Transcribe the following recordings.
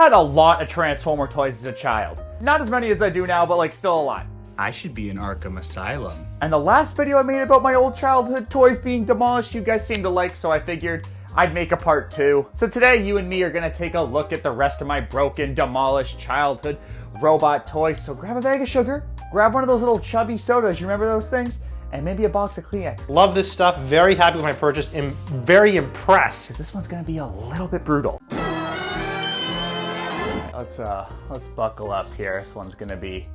had a lot of Transformer toys as a child. Not as many as I do now, but like still a lot. I should be in Arkham Asylum. And the last video I made about my old childhood toys being demolished, you guys seemed to like, so I figured I'd make a part 2. So today, you and me are gonna take a look at the rest of my broken, demolished childhood robot toys. So grab a bag of sugar, grab one of those little chubby sodas, you remember those things? And maybe a box of Kleenex. Love this stuff, very happy with my purchase, and very impressed. Because this one's gonna be a little bit brutal. Let's buckle up here. This one's gonna be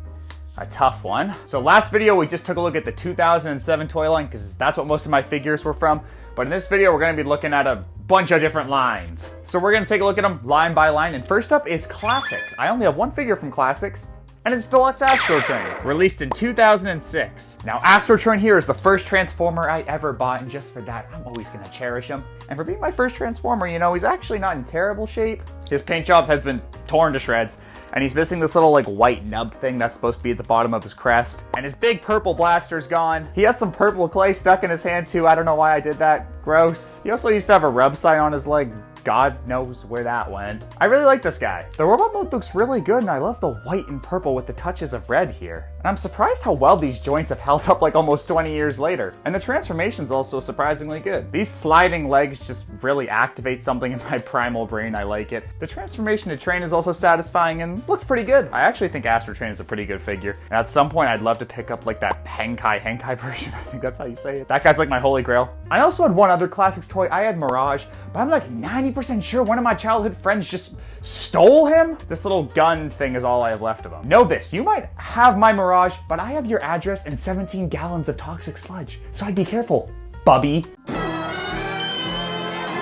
a tough one. So last video, we just took a look at the 2007 toy line because that's what most of my figures were from. But in this video, we're gonna be looking at a bunch of different lines. So we're gonna take a look at them line by line. And first up is Classics. I only have one figure from Classics, and it's Deluxe Astrotrain, released in 2006. Now, Astrotrain here is the first Transformer I ever bought, and just for that, I'm always gonna cherish him. And for being my first Transformer, you know, he's actually not in terrible shape. His paint job has been torn to shreds, and he's missing this little like white nub thing that's supposed to be at the bottom of his crest. And his big purple blaster's gone. He has some purple clay stuck in his hand too. I don't know why I did that. Gross. He also used to have a rub sign on his leg. God knows where that went. I really like this guy. The robot mode looks really good, and I love the white and purple with the touches of red here. And I'm surprised how well these joints have held up like almost 20 years later. And the transformation's also surprisingly good. These sliding legs just really activate something in my primal brain. I like it. The transformation to train is also satisfying and looks pretty good. I actually think Astrotrain is a pretty good figure. And at some point, I'd love to pick up like that Henkai version. I think that's how you say it. That guy's like my holy grail. I also had one other Classics toy. I had Mirage, but I'm like 90% sure one of my childhood friends just stole him. This little gun thing is all I have left of him. Know this, you might have my Mirage, but I have your address and 17 gallons of toxic sludge. So I'd be careful, bubby.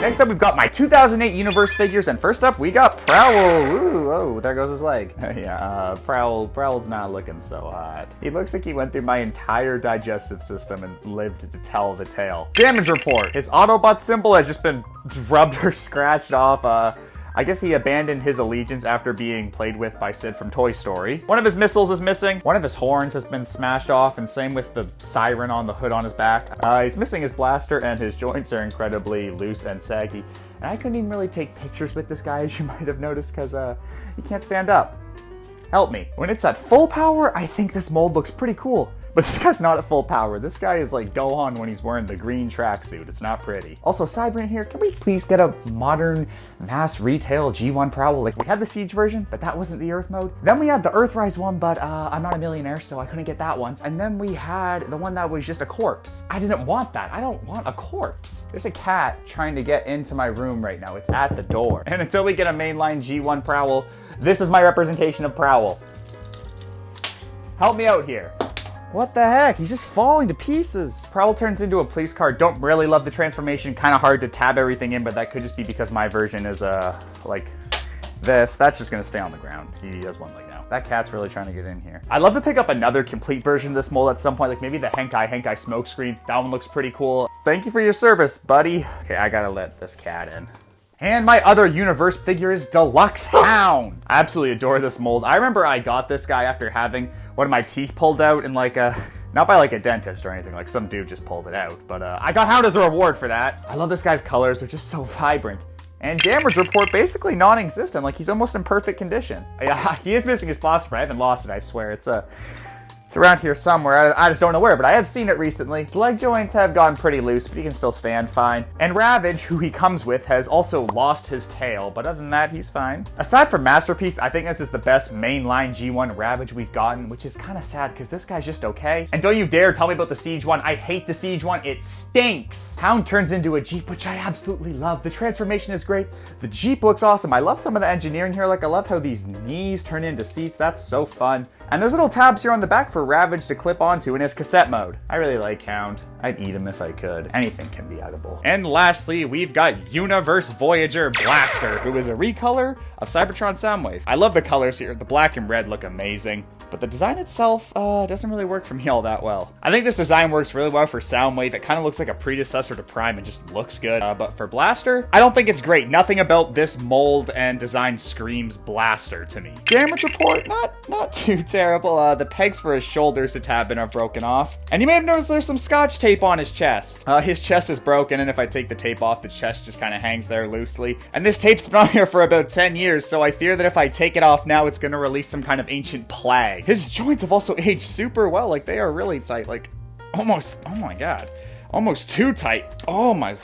Next up, we've got my 2008 Universe figures, and first up, we got Prowl. Ooh, oh, there goes his leg. Prowl's not looking so hot. He looks like he went through my entire digestive system and lived to tell the tale. Damage report. His Autobot symbol has just been rubbed or scratched off. I guess he abandoned his allegiance after being played with by Sid from Toy Story. One of his missiles is missing. One of his horns has been smashed off, and same with the siren on the hood on his back. He's missing his blaster, and his joints are incredibly loose and saggy. And I couldn't even really take pictures with this guy, as you might have noticed, because he can't stand up. Help me. When it's at full power, I think this mold looks pretty cool. But this guy's not at full power. This guy is like Gohan when he's wearing the green tracksuit. It's not pretty. Also, sideburn here, can we please get a modern mass retail G1 Prowl? Like, we had the Siege version, but that wasn't the Earth mode. Then we had the Earthrise one, but I'm not a millionaire, so I couldn't get that one. And then we had the one that was just a corpse. I didn't want that. I don't want a corpse. There's a cat trying to get into my room right now. It's at the door. And until we get a mainline G1 Prowl, this is my representation of Prowl. Help me out here. What the heck? He's just falling to pieces. Prowl turns into a police car. Don't really love the transformation. Kind of hard to tab everything in, but that could just be because my version is like this. That's just gonna stay on the ground. He has one leg now. That cat's really trying to get in here. I'd love to pick up another complete version of this mold at some point, like maybe the Henkai smokescreen. That one looks pretty cool. Thank you for your service, buddy. Okay, I gotta let this cat in. And my other Universe figure is Deluxe Hound. I absolutely adore this mold. I remember I got this guy after having one of my teeth pulled out in like not by like a dentist or anything, like some dude just pulled it out. But I got Hound as a reward for that. I love this guy's colors, they're just so vibrant. And damage report basically non-existent, like he's almost in perfect condition. Yeah, he is missing his phosphor, I haven't lost it, I swear. It's around here somewhere. I just don't know where, but I have seen it recently. His leg joints have gone pretty loose, but he can still stand fine. And Ravage, who he comes with, has also lost his tail, but other than that, he's fine. Aside from Masterpiece, I think this is the best mainline G1 Ravage we've gotten, which is kind of sad because this guy's just okay. And don't you dare tell me about the Siege one. I hate the Siege one. It stinks. Hound turns into a Jeep, which I absolutely love. The transformation is great. The Jeep looks awesome. I love some of the engineering here. Like, I love how these knees turn into seats. That's so fun. And there's little tabs here on the back for Ravage to clip onto in his cassette mode. I really like Hound. I'd eat him if I could. Anything can be edible. And lastly, we've got Universe Voyager Blaster, who is a recolor of Cybertron Soundwave. I love the colors here. The black and red look amazing. but the design itself doesn't really work for me all that well. I think this design works really well for Soundwave. It kind of looks like a predecessor to Prime and just looks good. But for Blaster, I don't think it's great. Nothing about this mold and design screams Blaster to me. Damage report, not too terrible. The pegs for his shoulders a tad bit are broken off. And you may have noticed there's some scotch tape on his chest. His chest is broken, and if I take the tape off, the chest just kind of hangs there loosely. And this tape's been on here for about 10 years, so I fear that if I take it off now, it's going to release some kind of ancient plague. His joints have also aged super well. Like, they are really tight. Like, almost, oh my god. Almost too tight. Oh my...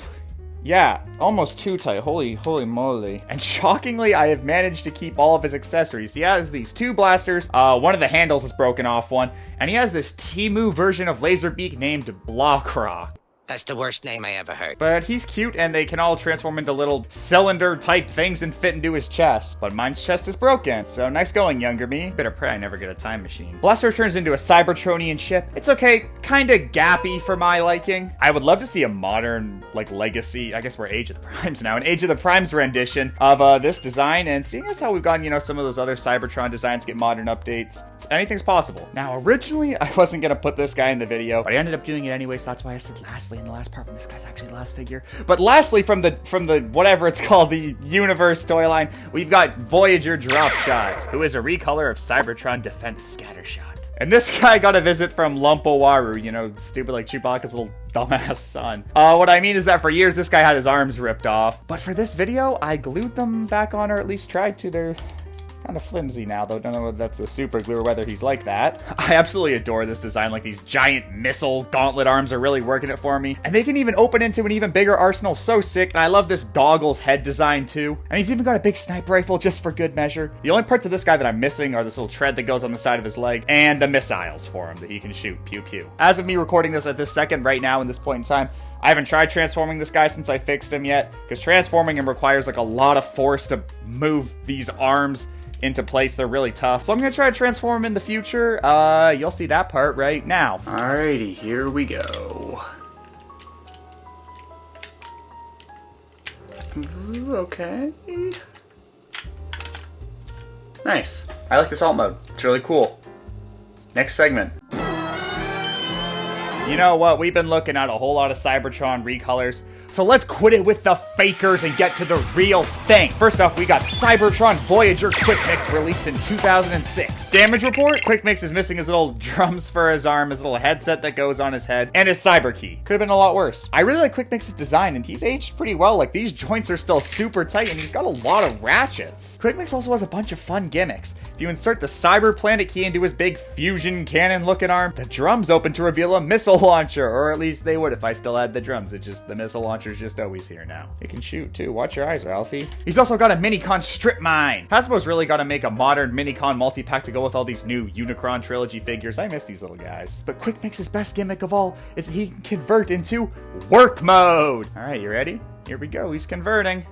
Yeah, almost too tight. Holy moly. And shockingly, I have managed to keep all of his accessories. He has these two blasters. One of the handles is broken off one. And he has this Temu version of Laserbeak named Blockrock. That's the worst name I ever heard. But he's cute, and they can all transform into little cylinder-type things and fit into his chest. But mine's chest is broken, so nice going, younger me. Better pray I never get a time machine. Blaster turns into a Cybertronian ship. It's okay, kinda gappy for my liking. I would love to see a modern, like, legacy, I guess we're Age of the Primes now, an Age of the Primes rendition of this design, and seeing as how we've gotten, you know, some of those other Cybertron designs get modern updates, anything's possible. Now, originally, I wasn't gonna put this guy in the video, but I ended up doing it anyways, so that's why I said lastly in the last part when this guy's actually the last figure. But lastly, from the whatever it's called, the universe toy line, we've got Voyager Dropshot, who is a recolor of Cybertron Defense Scattershot. And this guy got a visit from Lumpowaru, you know, stupid like Chewbacca's little dumbass son. What I mean is that for years, this guy had his arms ripped off. But for this video, I glued them back on, or at least tried to. They're kind of flimsy now, though. Don't know whether that's the super glue or whether he's like that. I absolutely adore this design. Like, these giant missile gauntlet arms are really working it for me. And they can even open into an even bigger arsenal. So sick. And I love this goggles head design, too. And he's even got a big sniper rifle just for good measure. The only parts of this guy that I'm missing are this little tread that goes on the side of his leg and the missiles for him that he can shoot. Pew pew. As of me recording this at this second right now in this point in time, I haven't tried transforming this guy since I fixed him yet, because transforming him requires like a lot of force to move these arms into place. They're really tough. So I'm gonna try to transform him in the future. You'll see that part right now. Alrighty, here we go. Ooh, okay. Nice. I like this alt mode. It's really cool. Next segment. You know what? We've been looking at a whole lot of Cybertron recolors. So let's quit it with the fakers and get to the real thing. First off, we got Cybertron Voyager Quick Mix released in 2006. Damage report? Quick Mix is missing his little drums for his arm, his little headset that goes on his head, and his cyber key. Could have been a lot worse. I really like Quick Mix's design, and he's aged pretty well. Like, these joints are still super tight, and he's got a lot of ratchets. Quick Mix also has a bunch of fun gimmicks. If you insert the Cyber Planet key into his big fusion cannon looking arm, the drums open to reveal a missile launcher, or at least they would if I still had the drums. It's just the missile launcher's just always here now. It can shoot too. Watch your eyes, Ralphie. He's also got a Minicon strip mine. Hasbro's really got to make a modern Minicon multi-pack to go with all these new Unicron trilogy figures. I miss these little guys. But Quick Mix's best gimmick of all is that he can convert into work mode. All right, you ready? Here we go. He's converting.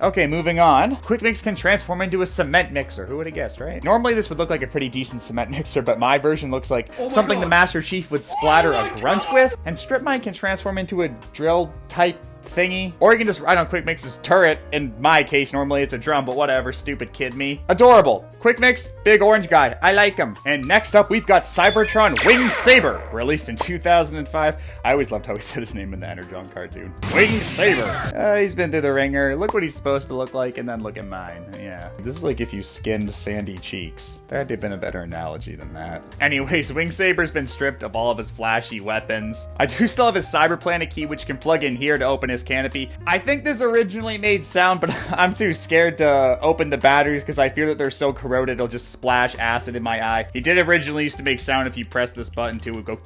Okay, moving on. Quick Mix can transform into a cement mixer. Who would have guessed, right? Normally this would look like a pretty decent cement mixer, but my version looks like something the Master Chief would splatter a grunt with. And Strip Mine can transform into a drill type thingy. Or you can just ride on Quick Mix's turret. In my case, normally it's a drum, but whatever, stupid kid me. Adorable. Quick Mix, big orange guy. I like him. And next up, we've got Cybertron Wing Saber, released in 2005. I always loved how he said his name in the Energon cartoon. Wing Saber. He's been through the ringer. Look what he's supposed to look like, and then look at mine. Yeah. This is like if you skinned Sandy Cheeks. There had to have been a better analogy than that. Anyways, Wing Saber's been stripped of all of his flashy weapons. I do still have his Cyber Planet key, which can plug in here to open his canopy. I think this originally made sound, but I'm too scared to open the batteries because I fear that they're so corroded it'll just splash acid in my eye. He did originally used to make sound if you press this button too. It would go.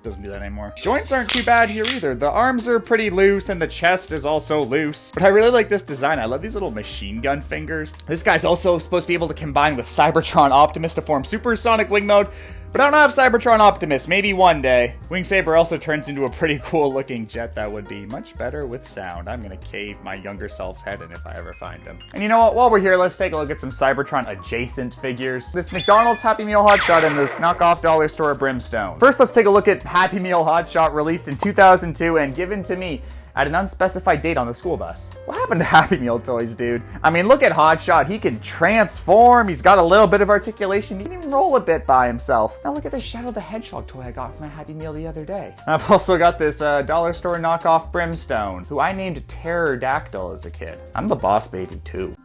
Doesn't do that anymore. Joints aren't too bad here either. The arms are pretty loose and the chest is also loose. But I really like this design. I love these little machine gun fingers. This guy's also supposed to be able to combine with Cybertron Optimus to form supersonic wing mode. But I don't have Cybertron Optimus. Maybe one day. Wing Saber also turns into a pretty cool looking jet that would be much better with sound. I'm gonna cave my younger self's head in if I ever find him. And you know what? While we're here, let's take a look at some Cybertron adjacent figures. This McDonald's Happy Meal Hotshot and this knockoff dollar store Brimstone. First, let's take a look at Happy Meal Hotshot, released in 2002 and given to me at an unspecified date on the school bus. What happened to Happy Meal toys, dude? I mean, look at Hotshot. He can transform. He's got a little bit of articulation. He can even roll a bit by himself. Now look at this Shadow the Hedgehog toy I got from my Happy Meal the other day. And I've also got this dollar store knockoff Brimstone, who I named Pterodactyl as a kid. I'm the boss baby too.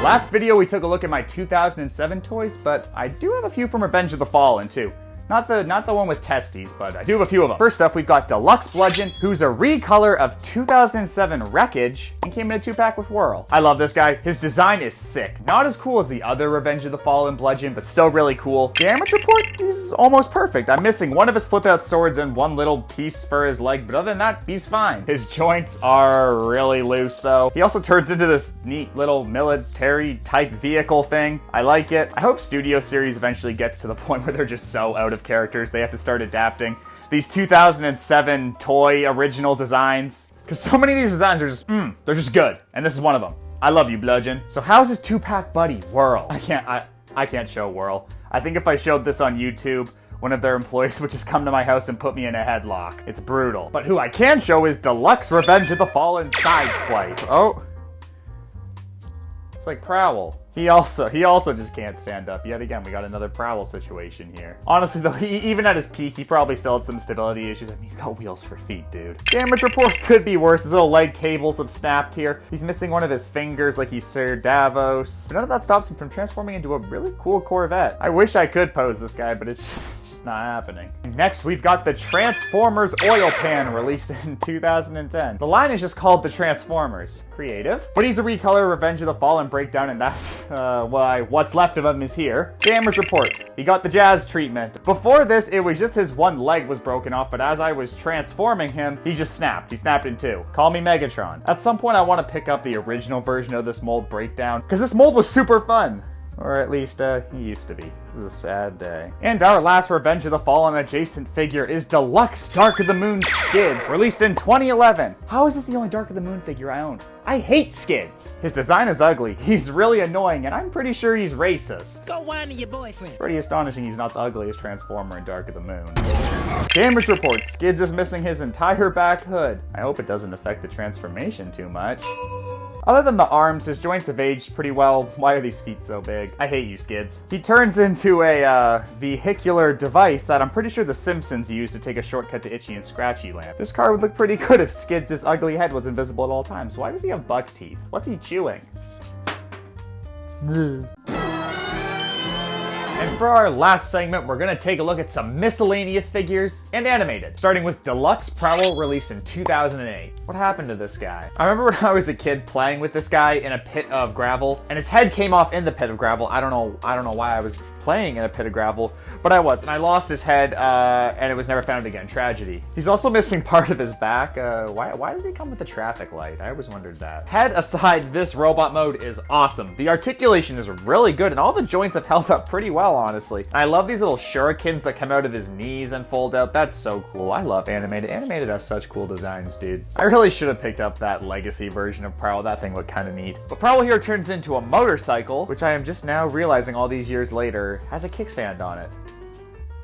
Last video we took a look at my 2007 toys, but I do have a few from Revenge of the Fallen too. Not the one with testes, but I do have a few of them. First up, we've got Deluxe Bludgeon, who's a recolor of 2007 Wreckage and came in a 2-pack with Whirl. I love this guy. His design is sick. Not as cool as the other Revenge of the Fallen Bludgeon, but still really cool. Damage report, he's almost perfect. I'm missing one of his flip-out swords and one little piece for his leg, but other than that, he's fine. His joints are really loose though. He also turns into this neat little military-type vehicle thing. I like it. I hope Studio Series eventually gets to the point where they're just so out of characters they have to start adapting these 2007 toy original designs, because so many of these designs are just they're just good, and this is one of them. I love you, Bludgeon. So how's his 2-pack buddy Whirl? I can't show Whirl. I think if I showed this on YouTube, one of their employees would just come to my house and put me in a headlock. It's brutal. But who I can show is Deluxe Revenge of the Fallen Sideswipe. Oh, it's like Prowl. He also just can't stand up. Yet again, we got another Prowl situation here. Honestly though, even at his peak, he probably still had some stability issues. I mean, he's got wheels for feet, dude. Damage report could be worse. His little leg cables have snapped here. He's missing one of his fingers like he's Sir Davos. But none of that stops him from transforming into a really cool Corvette. I wish I could pose this guy, but it's just not happening. Next, we've got the Transformers Oil Pan, released in 2010. The line is just called the Transformers. Creative. But he's a recolor Revenge of the Fallen breakdown, and that's why what's left of him is here. Damage report. He got the jazz treatment. Before this, it was just his one leg was broken off, but as I was transforming him, he just snapped. He snapped in two. Call me Megatron. At some point, I want to pick up the original version of this mold breakdown, because this mold was super fun. Or at least, he used to be. This is a sad day. And our last Revenge of the Fallen adjacent figure is Deluxe Dark of the Moon Skids, released in 2011. How is this the only Dark of the Moon figure I own? I hate Skids. His design is ugly, he's really annoying, and I'm pretty sure he's racist. Go whine to your boyfriend. Pretty astonishing he's not the ugliest Transformer in Dark of the Moon. Damage report, Skids is missing his entire back hood. I hope it doesn't affect the transformation too much. Other than the arms, his joints have aged pretty well. Why are these feet so big? I hate you, Skids. He turns into a vehicular device that I'm pretty sure the Simpsons used to take a shortcut to Itchy and Scratchy Land. This car would look pretty good if Skids' ugly head was invisible at all times. Why does he have buck teeth? What's he chewing? And for our last segment, we're gonna take a look at some miscellaneous figures and animated, starting with Deluxe Prowl, released in 2008. What happened to this guy? I remember when I was a kid playing with this guy in a pit of gravel, and his head came off in the pit of gravel. I don't know why I was playing in a pit of gravel, but I was, and I lost his head, and it was never found again. Tragedy. He's also missing part of his back. Why does he come with a traffic light? I always wondered that. Head aside, this robot mode is awesome. The articulation is really good, and all the joints have held up pretty well, honestly. And I love these little shurikens that come out of his knees and fold out. That's so cool. I love Animated. Animated has such cool designs, dude. I really should have picked up that legacy version of Prowl. That thing looked kind of neat. But Prowl here turns into a motorcycle, which I am just now realizing all these years later has a kickstand on it.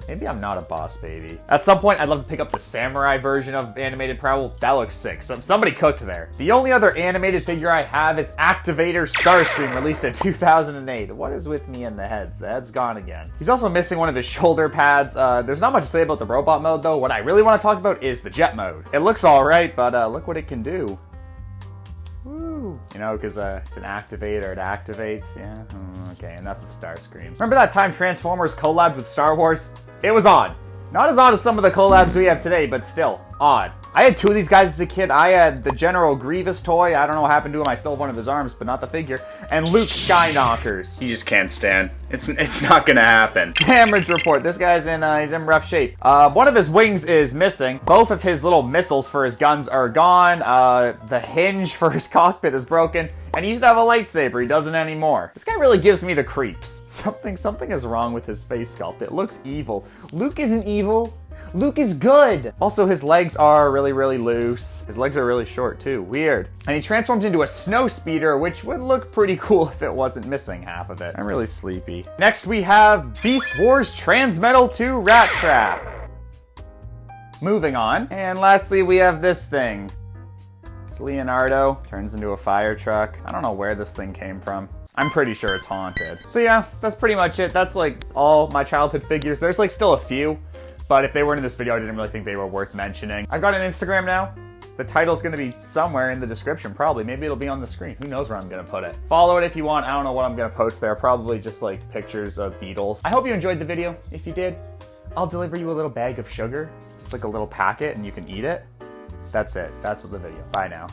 Maybe I'm not a boss baby. At some point, I'd love to pick up the samurai version of animated Prowl. That looks sick. Somebody cooked there. The only other animated figure I have is Activator Starscream, released in 2008. What is with me and the heads? The head's gone again. He's also missing one of his shoulder pads. There's not much to say about the robot mode, though. What I really want to talk about is the jet mode. It looks all right, but look what it can do. Woo. You know, because it's an activator, it activates, yeah. Okay, enough of Starscream. Remember that time Transformers collabed with Star Wars? It was odd. Not as odd as some of the collabs we have today, but still, odd. I had two of these guys as a kid. I had the General Grievous toy. I don't know what happened to him. I stole one of his arms, but not the figure. And Luke Skyknockers. You just can't stand. It's not gonna happen. Damage report. This guy's he's in rough shape. One of his wings is missing. Both of his little missiles for his guns are gone. The hinge for his cockpit is broken. And he used to have a lightsaber. He doesn't anymore. This guy really gives me the creeps. Something is wrong with his face sculpt. It looks evil. Luke isn't evil. Luke is good. Also, his legs are really, really loose. His legs are really short too. Weird. And he transforms into a snow speeder, which would look pretty cool if it wasn't missing half of it. I'm really sleepy. Next, we have Beast Wars Transmetal 2 Rat Trap. Moving on. And lastly, we have this thing. It's Leonardo. Turns into a fire truck. I don't know where this thing came from. I'm pretty sure it's haunted. So yeah, that's pretty much it. That's like all my childhood figures. There's like still a few, but if they weren't in this video, I didn't really think they were worth mentioning. I've got an Instagram now. The title's gonna be somewhere in the description, probably. Maybe it'll be on the screen. Who knows where I'm gonna put it. Follow it if you want. I don't know what I'm gonna post there. Probably just like pictures of beetles. I hope you enjoyed the video. If you did, I'll deliver you a little bag of sugar, just like a little packet, and you can eat it. That's it. That's the video. Bye now.